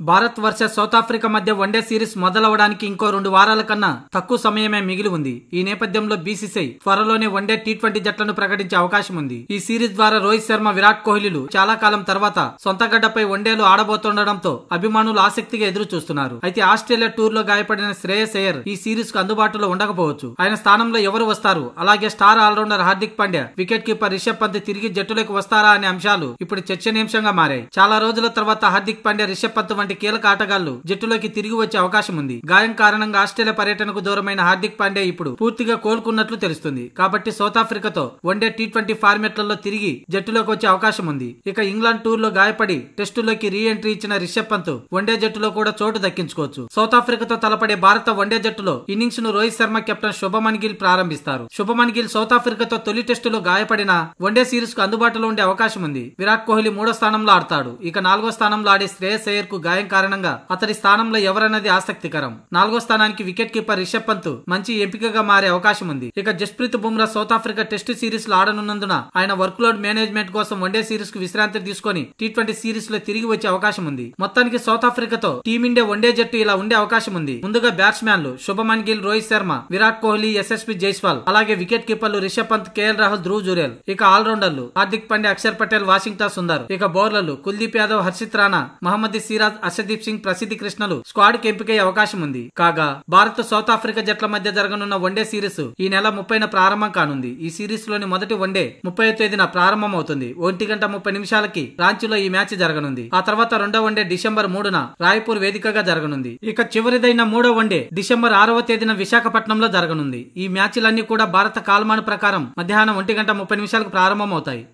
Bharat versus south Africa మధ్య one day series మొదలవడానికి ఇంకో 2 వారాల కన్నా తక్కువ సమయమే మిగిలి ఉంది. ఈ నేపథ్యంలో బీసీసీఐ త్వరలోనే వన్డే టీ20 జట్లను ప్రకటించే అవకాశం ఉంది. ఈ సిరీస్ ద్వారా రోహిత్ శర్మ, విరాట్ కోహ్లీలు చాలా కాలం తర్వాత సొంత గడ్డపై వన్డేలు ఆడబోతుండటంతో అభిమానులు ఆసక్తిగా ఎదురు చూస్తున్నారు. అయితే ఆస్ట్రేలియా టూర్ లో గాయపడిన శ్రేయస్ అయ్యర్ ఈ సిరీస్ కు అందుబాటులో ఉండకపోవచ్చు. ఆయన స్థానంలో ఎవరు వస్తారు, అలాగే star allrounder Hardik Pandya, wicket keeper Rishabh Pant తిరిగి జట్టులోకి వస్తారా అనే అంశాలు ఇప్పుడు చర్చనీయాంశంగా మారాయి. చాలా రోజుల తర్వాత హార్దిక్ పాండ్యా, రిషబ్ పంత్ వంటి కీలక ఆటగాళ్లు జట్టులోకి తిరిగి వచ్చే అవకాశం ఉంది. గాయం కారణంగా ఆస్ట్రేలియా పర్యటనకు దూరమైన హార్దిక్ పాండ్యా ఇప్పుడు పూర్తిగా కోలుకున్నట్లు తెలుస్తుంది. కాబట్టి సౌత్ ఆఫ్రికాతో వన్డే టీ20 ఫార్మాట్లలో తిరిగి జట్టులోకి వచ్చే అవకాశం ఉంది. ఇక ఇంగ్లాండ్ టూర్ లో గాయపడి టెస్టులోకి రీ ఎంట్రీ ఇచ్చిన రిషబ్ పంత్ వన్డే జట్టులో కూడా చోటు దక్కించుకోవచ్చు. సౌత్ ఆఫ్రికాతో తలపడే భారత వన్డే జట్టులో ఇన్నింగ్స్ ను రోహిత్ శర్మ, కెప్టెన్ శుభమన్ గిల్ ప్రారంభిస్తారు. శుభమన్ గిల్ సౌత్ ఆఫ్రికాతో తొలి టెస్టులో గాయపడిన వన్డే సిరీస్ కు అందుబాటులో ఉండే అవకాశం ఉంది. విరాట్ కోహ్లీ 3వ స్థానంలో ఆడతాడు. ఇక 4వ స్థానంలో ఆడే శ్రేయస్ అయ్యర్ కు గాయం కారణంగా అతడి స్థానంలో ఎవరన్నది ఆసక్తికరం. 4వ స్థానానికి వికెట్ కీపర్ రిషబ్ పంత్ మంచి ఎంపికగా మారే అవకాశం ఉంది. ఇక Jasprit Bumrah south Africa test series లో ఆడనున్నందున ఆయన వర్క్ లోడ్ మేనేజ్మెంట్ కోసం వన్డే సిరీస్ కు విశ్రాంతి తీసుకుని టీ20 సిరీస్ లో తిరిగి వచ్చే అవకాశం ఉంది. మొత్తానికి సౌత్ ఆఫ్రికాతో టీమిండియా వన్డే జట్టు ఇలా ఉండే అవకాశం ఉంది. ముందుగా బ్యాట్స్మెన్లు శుభమన్ గిల్, రోహిత్ శర్మ, విరాట్ కోహ్లీ, యశస్వి జైస్వాల్, అలాగే వికెట్ కీపర్లు రిషబ్ పంత్, కేఎల్ రాహుల్, ధ్రువ్ జురేల్. ఇక ఆల్రౌండర్లు హార్దిక్ పాండ్యా, అక్షర్ పటేల్, వాషింగ్టన్ సుందర్. ఇక బౌలర్లు కుల్దీప్ యాదవ్, హర్షిత్ రాణా, మహమ్మద్ సిరాజ్, అర్షదీప్ సింగ్, ప్రసిద్ధి కృష్ణలు స్క్వాడ్ కి ఎంపికయ్యే అవకాశం ఉంది. కాగా భారత్, సౌత్ ఆఫ్రికా జట్ల మధ్య జరగనున్న వన్డే సిరీస్ ఈ నెల 30న ప్రారంభం కానుంది. ఈ సిరీస్ లోని మొదటి వన్డే 30వ తేదీన ప్రారంభం అవుతుంది. 1:30 రాంచీలో ఈ మ్యాచ్ జరగనుంది. ఆ తర్వాత రెండో వన్డే డిసెంబర్ 3న రాయ్పూర్ వేదికగా జరగనుంది. ఇక చివరిదైన 3వ వన్డే డిసెంబర్ 6వ తేదీన విశాఖపట్నంలో జరగనుంది. ఈ మ్యాచ్లన్నీ కూడా భారత కాలమాన ప్రకారం మధ్యాహ్నం 1:30 ప్రారంభం అవుతాయి.